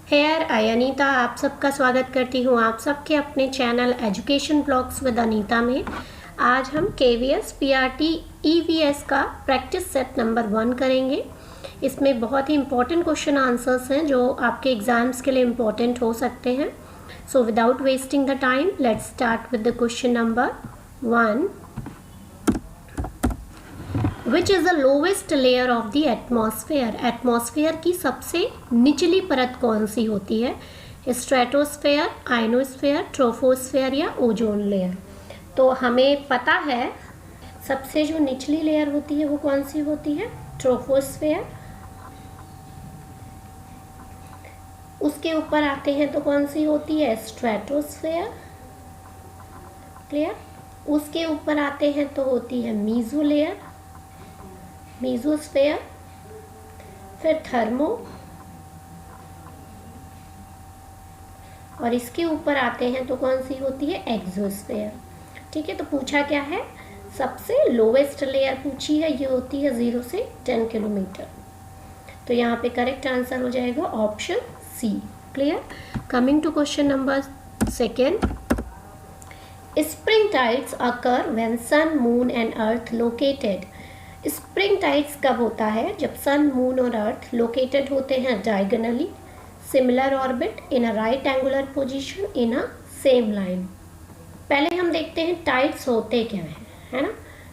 Here I Anita आप सबका स्वागत करती हूँ आप सबके अपने channel education blogs with Anita में। आज हम KVS PRT EVS का प्रैक्टिस सेट नंबर 1 करेंगे। इसमें बहुत ही इम्पोर्टेंट क्वेश्चन आंसर्स हैं जो आपके एग्जाम्स के लिए इम्पोर्टेंट हो सकते हैं। So without wasting the time let's start with the question number 1। Which is the lowest layer of the atmosphere. Atmosphere की सबसे निचली परत कौन सी होती है? स्ट्रेटोस्फेयर, आयनोस्फेयर, ट्रोपोस्फेयर या ओजोन लेयर। तो हमें पता है सबसे जो निचली लेयर होती है वो कौन सी होती है? ट्रोपोस्फेयर। उसके ऊपर आते हैं तो कौन सी होती है? स्ट्रेटोस्फेयर। क्लियर। उसके ऊपर आते हैं तो होती है मीजो लेयर, मीजोस्फेयर, फिर थर्मो, और इसके ऊपर आते हैं तो कौन सी होती है? एक्सोस्फेयर। ठीक है, तो पूछा क्या है? सबसे लोवेस्ट लेयर पूछी है, ये होती है 0 से 10 किलोमीटर। तो यहाँ पे करेक्ट आंसर हो जाएगा option C. Clear. Coming to question number 2। Spring tides occur when sun, moon and earth located. Spring tides कब होता है? जब सन, मून और अर्थ लोकेटेड होते हैं diagonally, similar orbit, in a right angular position, in a same line. पहले हम देखते हैं टाइड्स होते क्या हैं, है ना।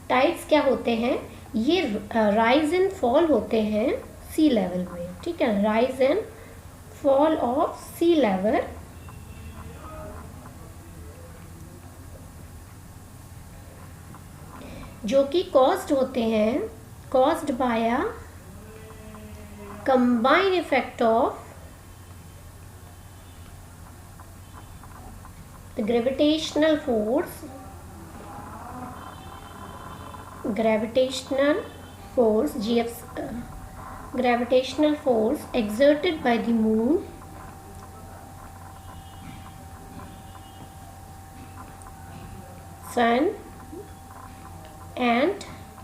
टाइड्स क्या होते हैं? ये राइज एंड फॉल होते हैं सी लेवल में। ठीक है, rise and fall of sea level जो कि कॉज्ड होते हैं, caused by a combined effect of the gravitational force, gravitational force exerted by the moon, sun and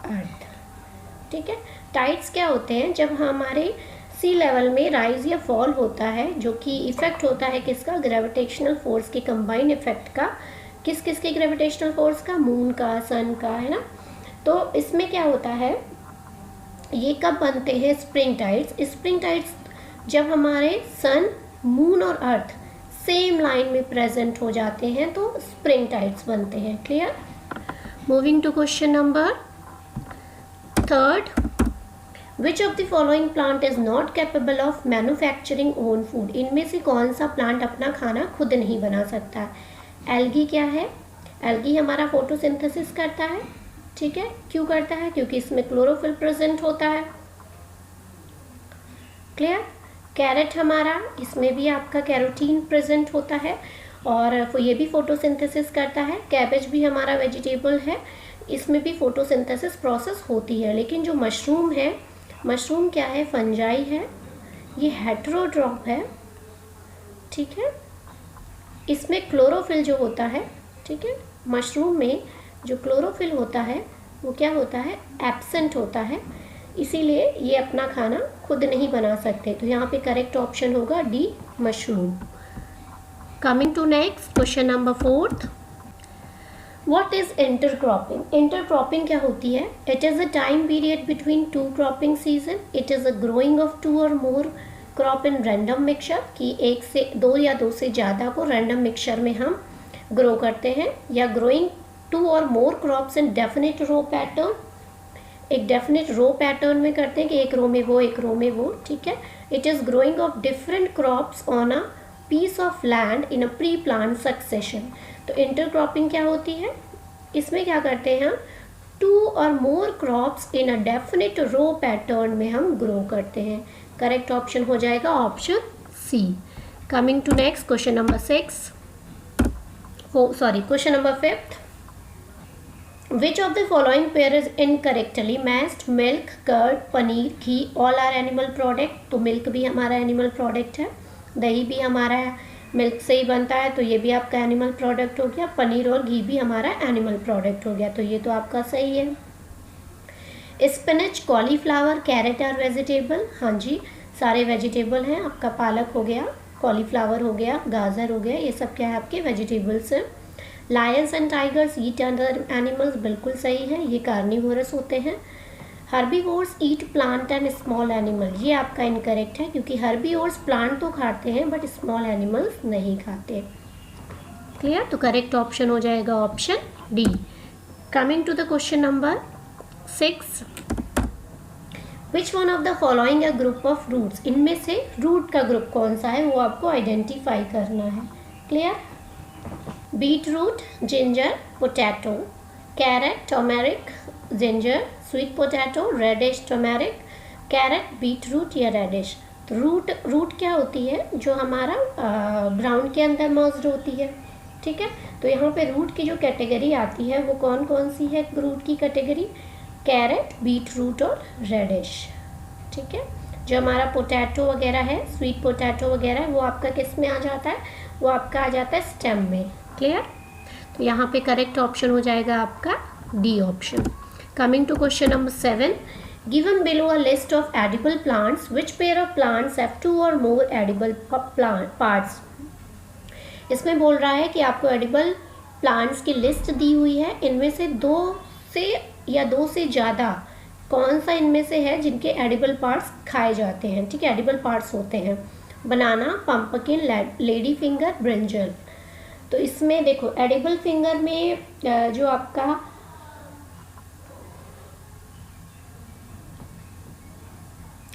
earth. ठीक है, टाइड्स क्या होते हैं? जब हमारे सी लेवल में राइज या फॉल होता है, जो कि इफेक्ट होता है किसका? ग्रेविटेशनल फोर्स के कंबाइंड इफेक्ट का। किस किस के ग्रेविटेशनल फोर्स का? मून का, सन का, है ना। तो इसमें क्या होता है, ये कब बनते हैं? Spring tides. स्प्रिंग टाइड्स जब हमारे सन, मून और अर्थ सेम लाइन में प्रेजेंट हो जाते हैं तो स्प्रिंग टाइड्स बनते हैं। Clear. Moving to question number 3. Which of the following plant is not capable of manufacturing own food? इनमें से कौन सा प्लांट अपना खाना खुद नहीं बना सकता? एल्गी क्या है? एल्गी हमारा फोटोसिंथेसिस करता है। ठीक है, क्यों करता है? क्योंकि इसमें क्लोरोफिल प्रेजेंट होता है। क्लियर। कैरेट हमारा, इसमें भी आपका कैरोटीन प्रेजेंट होता है और ये भी फोटोसिंथेसिस करता है। कैबेज भी हमारा वेजिटेबल है, इसमें भी फोटोसिंथेसिस प्रोसेस होती है। लेकिन जो मशरूम है, मशरूम क्या है? फंजाई है, ये हेटेरोट्रॉप है। ठीक है, इसमें क्लोरोफिल जो होता है, ठीक है, मशरूम में जो क्लोरोफिल होता है वो क्या होता है? एब्सेंट होता है, इसीलिए ये अपना खाना खुद नहीं बना सकते। तो यहाँ पे करेक्ट ऑप्शन होगा D, mushroom. Coming to next question number 4. What is intercropping? Intercropping क्या होती है? It is a time period between two cropping season. It is a growing of 2 or more crop in random mixture, कि 1 से 2 या 2 से ज़्यादा को random mixture में हम grow करते हैं, या growing 2 or more crops in definite row pattern, एक definite row pattern में करते हैं कि एक रो में वो, एक रो में वो। ठीक है, it is growing of different crops on a piece of land in a pre plan succession. तो इंटरक्रॉपिंग क्या होती है? इसमें क्या करते हैं हम? 2 or more crops in a definite row pattern में हम ग्रो करते हैं। करेक्ट ऑप्शन हो जाएगा option C. Coming to next question number question number 5. Which of the following pair is incorrectly matched? Milk, curd, paneer, ghee, all are animal product. तो milk भी हमारा animal product है, दही भी हमारा मिल्क से ही बनता है, तो ये भी आपका एनिमल प्रोडक्ट हो गया। पनीर और घी भी हमारा एनिमल प्रोडक्ट हो गया, तो ये तो आपका सही है। Spinach, cauliflower, carrot are vegetable. हाँ जी, सारे वेजिटेबल हैं। आपका पालक हो गया, कॉलीफ्लावर हो गया, गाजर हो गया, ये सब क्या है आपके वेजिटेबल्स हैं। Lions and tigers eat other animals, बिल्कुल सही है, ये कार्निवोरस होते हैं। Herbivores eat plant and small animal, ये आपका इनकरेक्ट है क्योंकि हर्बीवोर्स प्लांट तो खाते हैं बट स्मॉल एनिमल्स नहीं खाते। क्लियर? तो करेक्ट ऑप्शन हो जाएगा option D. Coming to the question number 6, which one of the following a group of roots, इनमें से रूट का ग्रुप कौन सा है वो आपको आइडेंटिफाई करना है। Clear? Beet root, ginger, potato, carrot, turmeric, ginger, sweet potato, radish, turmeric, carrot, beet root या रेडिश। तो रूट क्या होती है, जो हमारा ग्राउंड के अंदर मौजूद होती है। ठीक है, तो यहाँ पे रूट की जो कैटेगरी आती है वो कौन कौन सी है रूट की कैटेगरी? कैरेट, बीट रूट और रेडिश। ठीक है, जो हमारा पोटैटो वगैरह है, स्वीट पोटैटो वगैरह, वो आपका किस में आ जाता है? वो आपका आ जाता है स्टेम में। क्लियर? तो यहाँ पे करेक्ट ऑप्शन हो जाएगा आपका D option. Coming to question number 7, given below a list of edible plants, which pair of plants have 2 or more edible parts. इसमें बोल रहा है कि आपको एडिबल प्लांट्स की लिस्ट दी हुई है, इनमें से 2 से ज़्यादा कौन सा इनमें से है जिनके एडिबल पार्ट्स खाए जाते हैं। ठीक है, एडिबल पार्ट्स होते हैं बनाना, पंपकिन, लेडी फिंगर, ब्रिंजल। तो इसमें देखो एडिबल फिंगर में जो आपका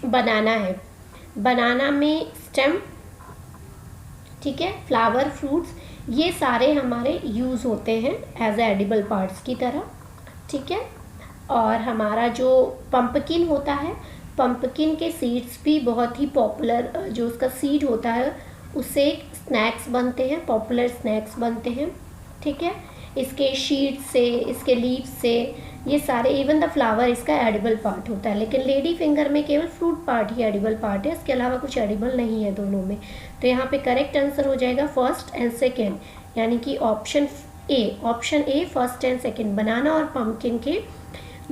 बनाना है, बनाना में स्टेम, ठीक है, फ्लावर, फ्रूट्स, ये सारे हमारे यूज़ होते हैं एज एडिबल पार्ट्स की तरह। ठीक है, और हमारा जो पंपकिन होता है, पंपकिन के सीड्स भी बहुत ही पॉपुलर, जो उसका सीड होता है उससे स्नैक्स बनते हैं, पॉपुलर स्नैक्स बनते हैं। ठीक है, इसके शीट से, इसके लीव्स से, ये सारे, इवन द फ्लावर इसका एडिबल पार्ट होता है। लेकिन लेडी फिंगर में केवल फ्रूट पार्ट ही एडिबल पार्ट है, इसके अलावा कुछ एडिबल नहीं है दोनों में। तो यहाँ पे करेक्ट आंसर हो जाएगा फर्स्ट एंड सेकेंड, यानी कि option A first and second. Banana और पंपकिन के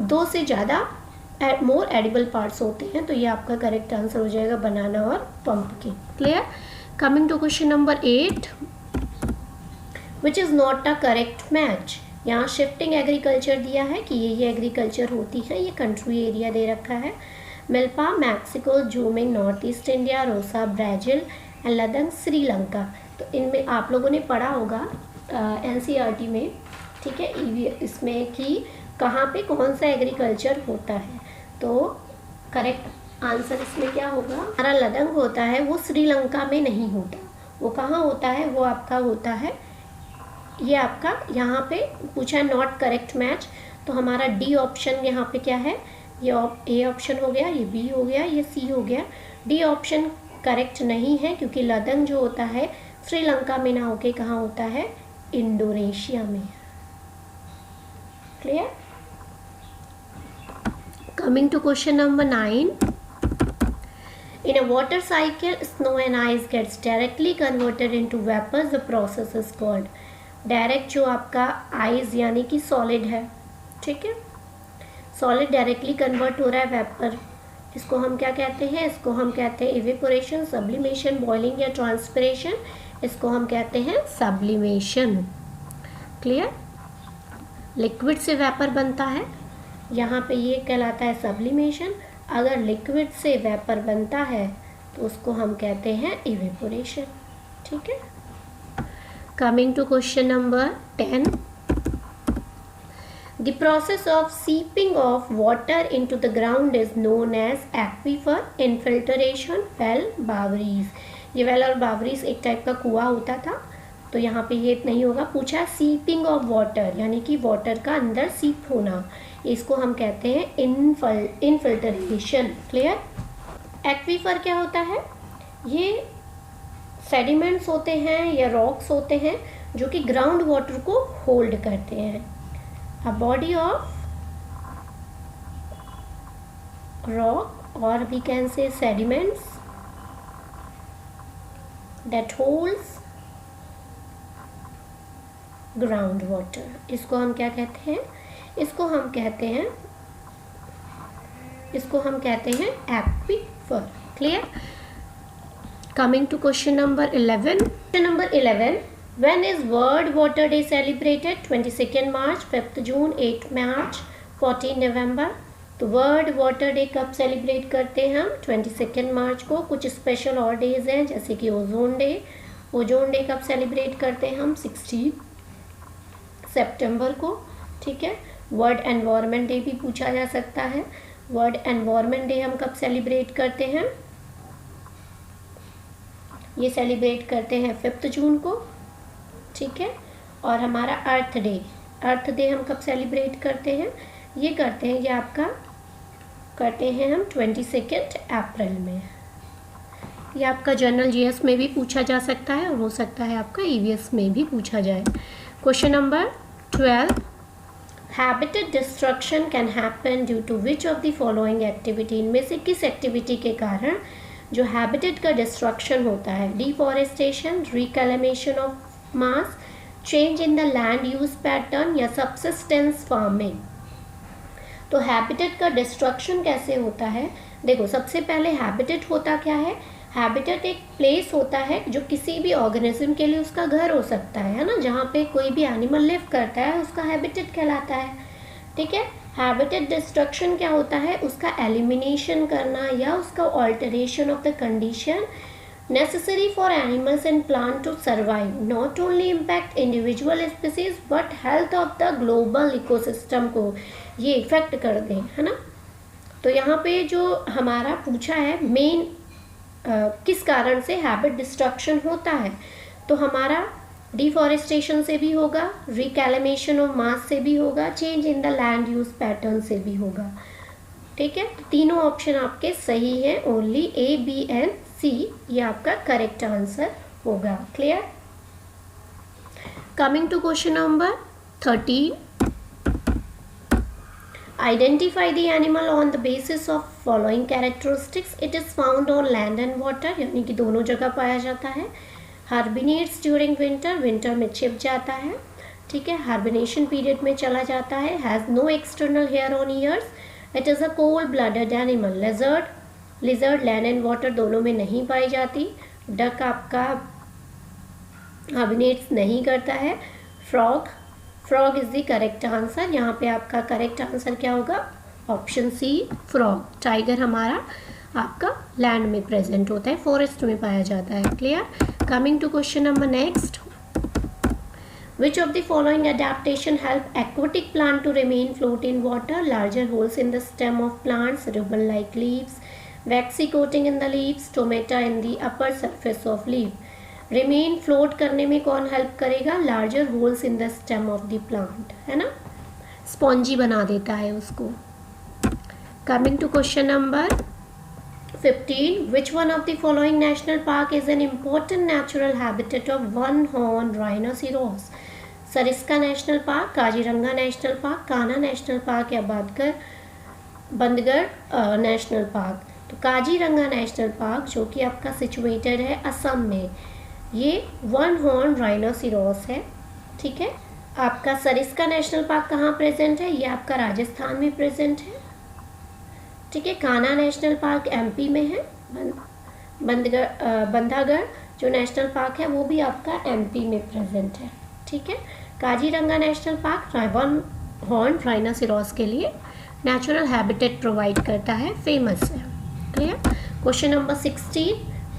2 से ज़्यादा मोर एडिबल पार्ट्स होते हैं, तो ये आपका करेक्ट आंसर हो जाएगा बनाना और pumpkin. Clear? Coming to question number 8, which is not a correct match. यहाँ शिफ्टिंग एग्रीकल्चर दिया है कि ये एग्रीकल्चर होती है, ये कंट्री एरिया दे रखा है। Milpa Mexico, jhuming North East India, roca Brazil and ladang Sri Lanka. तो इनमें आप लोगों ने पढ़ा होगा NCERT में, ठीक है, इसमें कि कहाँ पे कौन सा एग्रीकल्चर होता है। तो करेक्ट आंसर इसमें क्या होगा? हमारा लदंग होता है वो श्रीलंका में नहीं होता, वो कहाँ होता है? वो आपका होता है, ये आपका यहाँ पे पूछा है नॉट करेक्ट मैच, तो हमारा डी ऑप्शन यहाँ पे क्या है? ये ए ऑप्शन हो गया, ये बी हो गया, ये सी हो गया। डी ऑप्शन करेक्ट नहीं है क्योंकि लदंग जो होता है श्रीलंका में ना होके कहाँ होता है? इंडोनेशिया में। Clear? Coming to question number 9, in a water cycle, snow and ice gets directly converted into vapors. The process is called. Direct जो आपका आइस यानी कि सॉलिड है, ठीक है, सॉलिड डायरेक्टली कन्वर्ट हो रहा है वेपर, इसको हम क्या कहते हैं? इसको हम कहते हैं इवेपोरेशन, सब्लिमेशन, बॉइलिंग या ट्रांसपिरेशन, इसको हम कहते हैं सब्लिमेशन। क्लियर? लिक्विड से वेपर बनता है, यहाँ पे ये कहलाता है सब्लिमेशन। अगर लिक्विड से वेपर बनता है तो उसको हम कहते हैं इवेपोरेशन। ठीक है, coming to question number 10, the process of seeping of water into the ground is known as aquifer, infiltration, well, baoris. ये वेल और बावरीज एक टाइप का कुआं होता था, तो यहाँ पे ये नहीं होगा। पूछा सीपिंग ऑफ वाटर, यानी कि वाटर का अंदर सीप होना, इसको हम कहते हैं इनफिल्ट्रेशन। क्लियर? एक्वीफर क्या होता है? ये सेडिमेंट्स होते हैं या रॉक्स होते हैं जो कि ग्राउंड वाटर को होल्ड करते हैं। अ बॉडी ऑफ रॉक और we can say sediments that holds ground water, इसको हम क्या कहते हैं? इसको हम कहते हैं aquifer. Clear? Coming to question number 11. Question number 11. When is World Water Day celebrated? 22nd March, 5th June, 8th March, 14 November. तो वर्ल्ड वाटर डे कब सेलिब्रेट करते हैं हम? 22nd मार्च को। कुछ स्पेशल और डेज हैं जैसे कि ओजोन डे। ओजोन डे कब सेलिब्रेट करते हैं हम? 16 सितंबर को। ठीक है। वर्ल्ड एनवायरनमेंट डे भी पूछा जा सकता है। वर्ल्ड एनवायरनमेंट डे हम कब सेलिब्रेट करते हैं? ये सेलिब्रेट करते हैं 5 जून को। ठीक है। और हमारा अर्थ डे हम कब सेलिब्रेट करते हैं? ये करते हैं, ये आपका करते हैं हम 22 अप्रैल में। ये आपका जनरल जीएस में भी पूछा जा सकता है और हो सकता है आपका ईवीएस में भी पूछा जाए। Question number 12. Habitat destruction can happen due to which of the following activity? इनमें से किस एक्टिविटी के कारण जो हैबिटेट का डिस्ट्रक्शन होता है? Deforestation, reclamation of mass, change in the land use pattern या सबसिस्टेंस फार्मिंग। तो हैबिटेट का डिस्ट्रक्शन कैसे होता है? देखो, सबसे पहले हैबिटेट होता क्या है? हैबिटेट एक प्लेस होता है जो किसी भी ऑर्गेनिज्म के लिए उसका घर हो सकता है ना, जहाँ पे कोई भी एनिमल लिव करता है उसका हैबिटेट कहलाता है। ठीक है। हैबिटेट डिस्ट्रक्शन क्या होता है? उसका एलिमिनेशन करना या उसका alteration of the condition necessary for animals and plant to survive, not only impact individual species but health of the global ecosystem को ये इफेक्ट कर दें, है ना। तो यहाँ पे जो हमारा पूछा है मेन किस कारण से हैबिट डिस्ट्रक्शन होता है, तो हमारा डिफॉरेस्टेशन से भी होगा, रिकैलेमेशन ऑफ मास से भी होगा, change in the land use pattern से भी होगा। ठीक है। तो तीनों ऑप्शन आपके सही हैं, only A, B and C ये आपका करेक्ट आंसर होगा। Clear. Coming to question number 13. Identify the animal on the basis of following characteristics. It is found on land and water, यानी कि दोनों जगह पाया जाता है। हार्बिनेट्स ड्यूरिंग विंटर, विंटर में छिप जाता है। ठीक है। हार्बिनेशन पीरियड में चला जाता है। Has no external hair on ears. It is a cold blooded animal. Lizard land and water दोनों में नहीं पाई जाती। डक आपका हार्बिनेट्स नहीं करता है। Frog is the correct answer. यहाँ पे आपका करेक्ट आंसर क्या होगा? Option C, frog. टाइगर हमारा आपका लैंड में प्रेजेंट होता है, फॉरेस्ट में पाया जाता है। Clear. Coming to question number next. Which of the following adaptation help aquatic plant to remain float in water? Larger holes in the stem of plants, ribbon-like leaves, waxy coating in the leaves, stomata in the upper surface of leaf. Remain float करने में कौन help करेगा? Larger holes in the stem of the plant, है ना, spongy बना देता है उसको। Coming to question number 15. Which one of the following national park is an important natural habitat of one-horned rhinoceros? Sariska national park, Kaziranga national park, Kanha national park या बंदगढ़ national park. तो Kaziranga national park जो कि आपका सिचुएटेड है असम में, ये वन हॉर्न राइनोसिरोस है। ठीक है। आपका सरिस्का नेशनल पार्क कहाँ प्रेजेंट है? ये आपका राजस्थान में प्रेजेंट है। ठीक है। कान्हा नेशनल पार्क एमपी में है। बंधागढ़ जो नेशनल पार्क है वो भी आपका एमपी में प्रेजेंट है। ठीक है। Kaziranga national park one horn rhinoceros के लिए नेचुरल हैबिटेट प्रोवाइड करता है, फेमस है। Clear. Question number 16.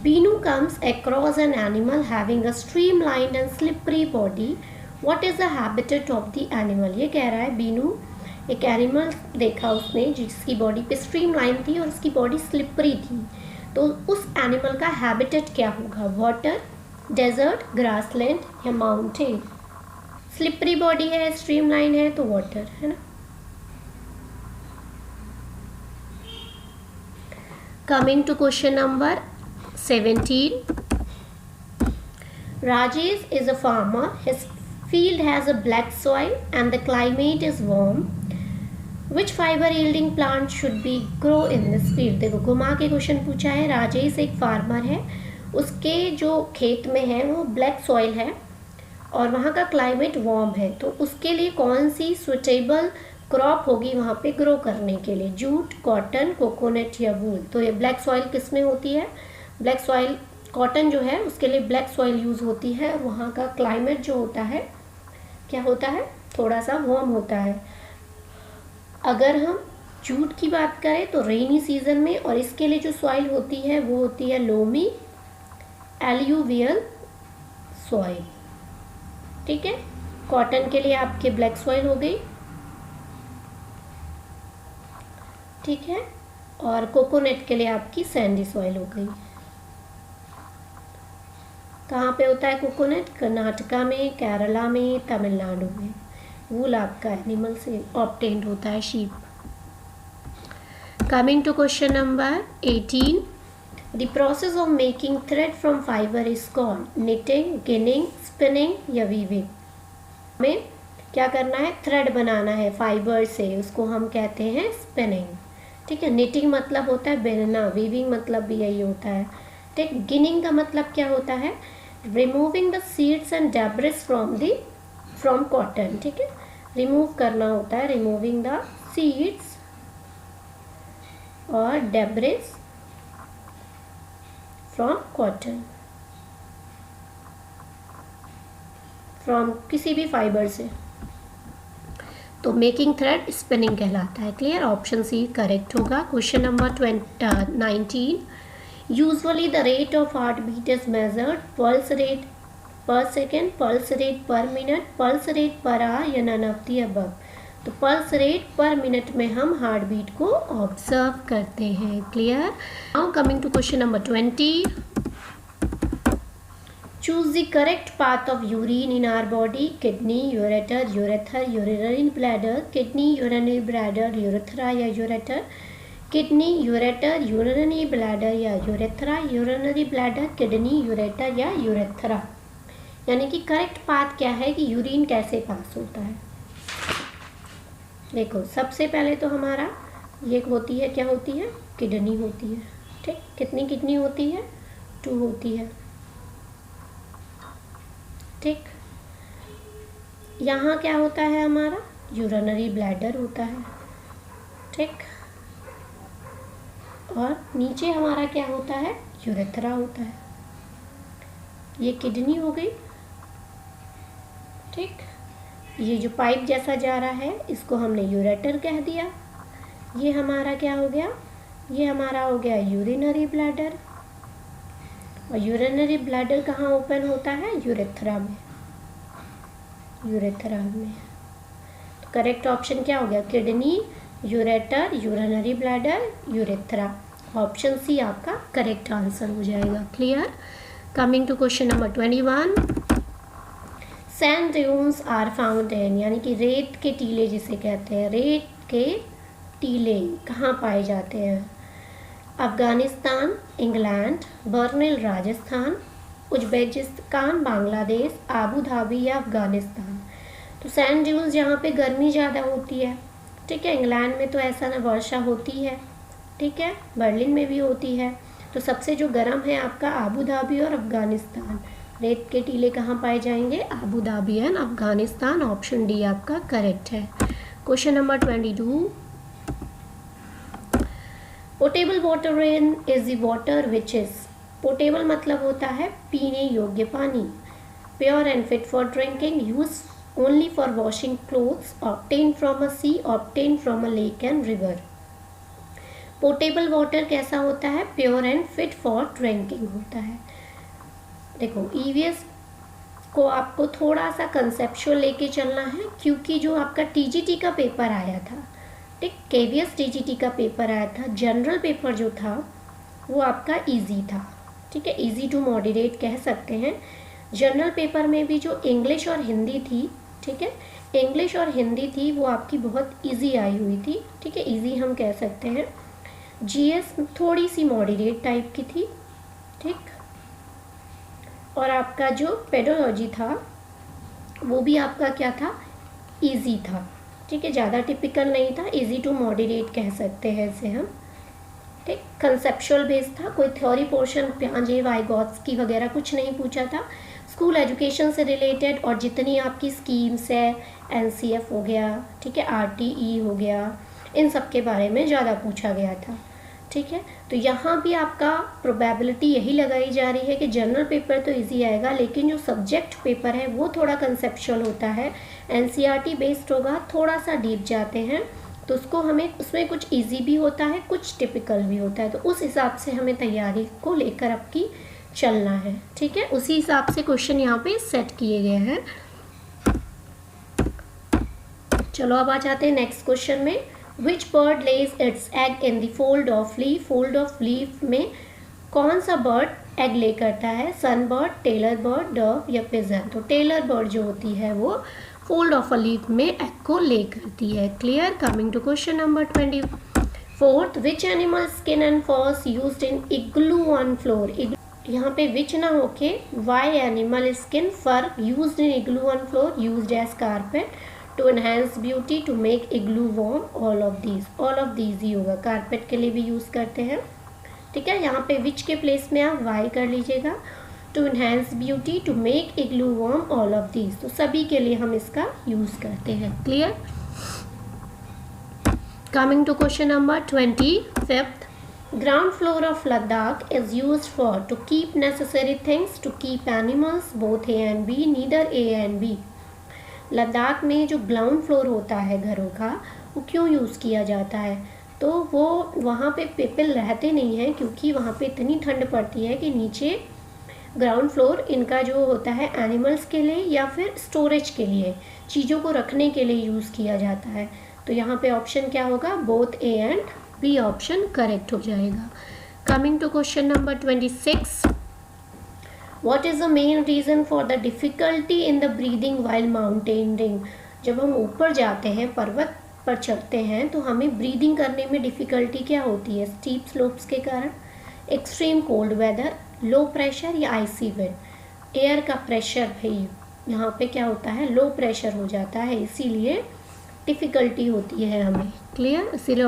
Binu comes across an animal having a streamlined and slippery body. What is the habitat of the animal? ये कह रहा है बीनू एक एनिमल देखा उसने जिसकी बॉडी पे स्ट्रीमलाइन थी और उसकी बॉडी स्लिपरी थी, तो उस एनिमल का हैबिटेट क्या होगा? वाटर, डेजर्ट, ग्रासलैंड या माउंटेन? स्लिपरी बॉडी है, स्ट्रीमलाइन है, तो वाटर, है ना। Coming to question number 17. Rajesh is a farmer. His field has a black soil and the climate is warm. Which fiber yielding plant should be grow in this field? देखो घुमा के question पूछा है। राजेश एक farmer है, उसके जो खेत में है वो ब्लैक सॉइल है और वहाँ का क्लाइमेट वार्म है, तो उसके लिए कौन सी सुटेबल क्रॉप होगी वहाँ पे ग्रो करने के लिए? जूट, कॉटन, कोकोनट या वूल? तो ये ब्लैक सॉइल किस में होती है? ब्लैक सॉइल कॉटन जो है उसके लिए ब्लैक सॉइल यूज़ होती है, और वहाँ का क्लाइमेट जो होता है क्या होता है, थोड़ा सा वार्म होता है। अगर हम जूट की बात करें तो रेनी सीजन में, और इसके लिए जो सॉइल होती है वो होती है लोमी एल्यूवियल सॉइल। ठीक है, कॉटन के लिए आपके ब्लैक सॉइल हो गई, ठीक है, और कोकोनट के लिए आपकी सैंडी सॉइल हो गई। कहाँ पे होता है कोकोनट? कर्नाटका में, केरला में, तमिलनाडु में। वूल आपका एनिमल से ऑब्टेन्ड होता है, sheep. Coming to question number 18, the process of making thread from fibre is called knitting, ginning, spinning या वीविंग। हमें क्या करना है? थ्रेड बनाना है फाइबर से, उसको हम कहते हैं स्पिनिंग। ठीक है, निटिंग मतलब होता है बुनना, वीविंग मतलब भी यही होता है। ठीक, गिनिंग का मतलब क्या होता है? Removing the seeds and debris from cotton. ठीक है, रिमूव करना होता है, रिमूविंग द सीड्स और डेब्रिस फ्रॉम कॉटन, फ्रॉम किसी भी फाइबर से। तो मेकिंग थ्रेड स्पिनिंग कहलाता है। क्लियर? ऑप्शन सी करेक्ट होगा। Question number 19, usually the rate of heart beat is measured pulse rate per second, pulse rate per minute, pulse rate per hour या none of the above. तो pulse rate per minute में हम heart beat को observe करते हैं। Clear? Now coming to question number 20, choose the correct path of urine in our body: kidney, ureter, urethra, urinary bladder, kidney, urinary bladder, urethra या ureter, kidney, ureter, urinary bladder या urethra, urinary bladder, kidney, ureter या urethra। यानी कि correct path क्या है कि urine कैसे पास होता है। देखो, सबसे पहले तो हमारा ये होती है, क्या होती है? किडनी होती है। ठीक, कितनी किडनी होती है? 2 होती है। ठीक, यहाँ क्या होता है हमारा? यूरिनरी ब्लैडर होता है। ठीक, और नीचे हमारा क्या होता है? यूरेथ्रा होता है। ये किडनी हो गई। ठीक, ये जो पाइप जैसा जा रहा है इसको हमने यूरेटर कह दिया। ये हमारा क्या हो गया? ये हमारा हो गया यूरिनरी ब्लैडर। और यूरिनरी ब्लैडर कहाँ ओपन होता है? यूरेथ्रा में। यूरेथ्रा में। तो करेक्ट ऑप्शन क्या हो गया? Kidney, ureter, urinary bladder, urethra. Option C आपका करेक्ट आंसर हो जाएगा। Clear? Coming to question number 21, sand dunes are found in, यानी कि रेत के टीले जिसे कहते हैं, रेत के टीले कहाँ पाए जाते हैं? अफगानिस्तान, इंग्लैंड, बर्निल Rajasthan, Uzbekistan, Bangladesh, Abu Dhabi या अफगानिस्तान। तो सैंड ड्यून्स जहाँ पे गर्मी ज़्यादा होती है, ठीक है, इंग्लैंड में तो ऐसा ना वर्षा होती है, ठीक है, बर्लिन में भी होती है। तो सबसे जो गर्म है आपका आबू धाबी और अफगानिस्तान। रेत के टीले कहाँ पाए जाएंगे? Abu Dhabi and Afghanistan. Option D आपका करेक्ट है। Question number 22, potable water is the water which is, potable मतलब होता है पीने योग्य पानी, pure and fit for drinking, use only for washing clothes, obtain from a sea, obtain from a lake and river. Potable water कैसा होता है? Pure and fit for drinking होता है। देखो, ईवीएस को आपको थोड़ा सा कंसेप्चुअल लेके चलना है, क्योंकि जो आपका टीजीटी का पेपर आया था, ठीक, केवीएस टीजीटी का पेपर आया था, जनरल पेपर जो था वो आपका इजी था, ठीक है, इजी टू मॉडरेट कह सकते हैं। जनरल पेपर में भी जो इंग्लिश और हिंदी थी, ठीक है, इंग्लिश और हिंदी थी वो आपकी बहुत इजी आई हुई थी, ठीक है, इजी हम कह सकते हैं। जीएस थोड़ी सी मॉडरेट टाइप की थी, ठीक, और आपका जो पेडोलॉजी था वो भी आपका क्या था? इजी था, ठीक है, ज़्यादा टिपिकल नहीं था, इजी टू मॉडरेट कह सकते हैं इसे हम, ठीक। कंसेप्चुअल बेस था, कोई थ्योरी पोर्शन पियाजे वाइगॉत्स्की वगैरह कुछ नहीं पूछा था। स्कूल एजुकेशन से रिलेटेड और जितनी आपकी स्कीम्स है, एनसीएफ हो गया, ठीक है, आरटीई हो गया, इन सब के बारे में ज़्यादा पूछा गया था, ठीक है, तो यहाँ भी आपका प्रोबेबिलिटी यही लगाई जा रही है कि जनरल पेपर तो इजी आएगा, लेकिन जो सब्जेक्ट पेपर है वो थोड़ा कंसेप्चुअल होता है, एनसीईआरटी बेस्ड होगा, थोड़ा सा डीप जाते हैं, तो उसको हमें उसमें कुछ इजी भी होता है, कुछ टिपिकल भी होता है, तो उस हिसाब से हमें तैयारी को लेकर आपकी चलना है। ठीक है, उसी हिसाब से क्वेश्चन यहाँ पे सेट किए गए हैं। चलो अब आ जाते हैं नेक्स्ट क्वेश्चन में। Which bird lays its egg in the fold of leaf? Fold of leaf में कौन सा बर्ड एग ले करता है? Sun bird, tailor bird, dove या पिजन? तो टेलर बर्ड जो होती है वो फोल्ड ऑफ अ लीफ में एग को ले करती है। Clear? Coming to question number 24। Which animal skin and furs used in igloo on floor? यहाँ पे विच ना होके Y animal skin fur used in igloo on floor used as carpet to enhance beauty to make igloo warm. All of these ही होगा, carpet के लिए भी use करते हैं। ठीक है, यहाँ पे विच के प्लेस में आप वाई कर लीजिएगा। To enhance beauty to make igloo warm, all of these, तो सभी के लिए हम इसका यूज़ करते हैं। Clear? Coming to question number 25। Ground floor of Ladakh is used for to keep necessary things, to keep animals, both A and B, neither A and B. Ladakh में जो ग्राउंड फ्लोर होता है घरों का, वो क्यों यूज़ किया जाता है? तो वो वहाँ पे पीपल रहते नहीं हैं, क्योंकि वहाँ पे इतनी ठंड पड़ती है कि नीचे ग्राउंड फ्लोर इनका जो होता है एनिमल्स के लिए या फिर स्टोरेज के लिए, चीज़ों को रखने के लिए यूज़ किया जाता है। तो यहाँ पे ऑप्शन क्या होगा? Both A and B option correct हो जाएगा। Coming to question number 26। What is the main reason for the difficulty in the breathing while mountaineering? जब हम ऊपर जाते हैं, पर्वत पर चढ़ते हैं, तो हमें ब्रीदिंग करने में डिफ़िकल्टी क्या होती है? स्टीप स्लोप्स के कारण, extreme cold weather, low pressure या आइसी विंड? एयर का प्रेशर भाई यहाँ पे क्या होता है? लो प्रेशर हो जाता है, इसीलिए डिफ़िकल्टी होती है हमें। क्लियर? इसीलिए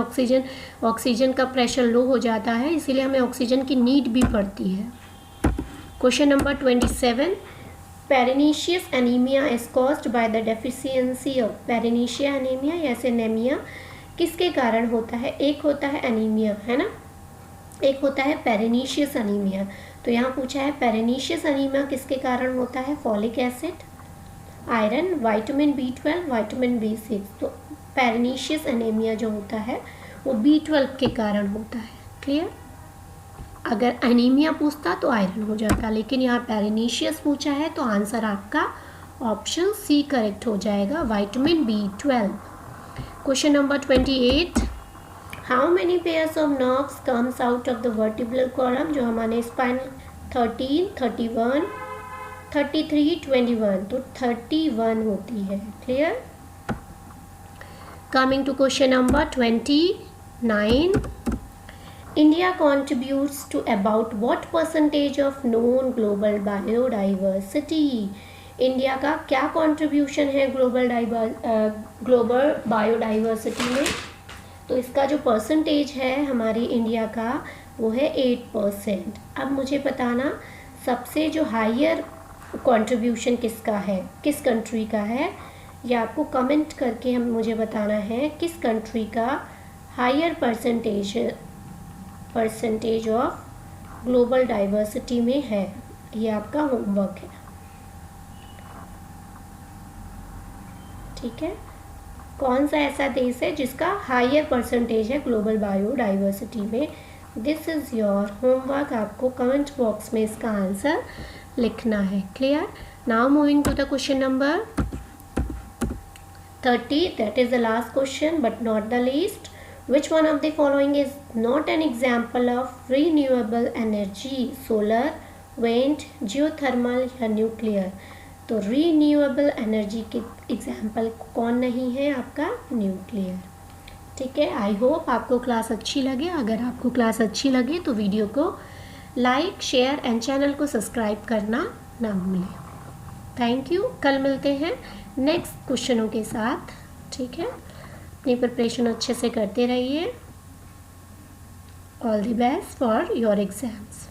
ऑक्सीजन का प्रेशर लो हो जाता है, इसीलिए हमें ऑक्सीजन की नीड भी पड़ती है। Question number 27। Pernicious anaemia is caused by the deficiency of पेरिनीशिया एनीमिया या एनीमिया किसके कारण होता है? एक होता है एनीमिया, है ना, एक होता है पेरिनीशियस एनीमिया। तो यहाँ पूछा है पेरिनीशियस एनीमिया किसके कारण होता है? Folic acid, iron, vitamin B12, vitamin B6। तो पेरिनीशियस एनीमिया जो होता है वो B12 के कारण होता है। क्लियर? अगर एनीमिया पूछता तो आयरन हो जाता, लेकिन यहाँ पेरिनीशियस पूछा है तो आंसर आपका ऑप्शन सी करेक्ट हो जाएगा, vitamin B12। Question number 28। How many pairs of nerves comes out of the vertebral column? जो हमारे स्पाइनल 13, 31, 33, 21, तो 31 होती है। Clear? Coming to question number 29। India contributes to about what percentage of known global biodiversity? India का क्या contribution है global biodiversity में? तो इसका जो परसेंटेज है हमारी इंडिया का वो है 8%। अब मुझे बताना सबसे जो हायर कंट्रीब्यूशन किसका है, किस कंट्री का है, या आपको कमेंट करके हम मुझे बताना है किस कंट्री का higher percentage of global diversity में है। ये आपका होमवर्क है। ठीक है, कौन सा ऐसा देश है जिसका हायर परसेंटेज है ग्लोबल बायोडाइवर्सिटी में? This is your homework. आपको कमेंट बॉक्स में इसका आंसर लिखना है। Clear? Now moving to the question number 30, that is the last question but not the least. Which one of the following is not an example of renewable energy? Solar, wind, geothermal या nuclear? तो renewable energy के example कौन नहीं है? आपका nuclear. ठीक है, I hope आपको क्लास अच्छी लगे। अगर आपको क्लास अच्छी लगे तो वीडियो को लाइक, शेयर एंड चैनल को सब्सक्राइब करना ना भूलें। Thank you. कल मिलते हैं नेक्स्ट क्वेश्चनों के साथ। ठीक है, अपनी प्रिपरेशन अच्छे से करते रहिए। All the best for your exams.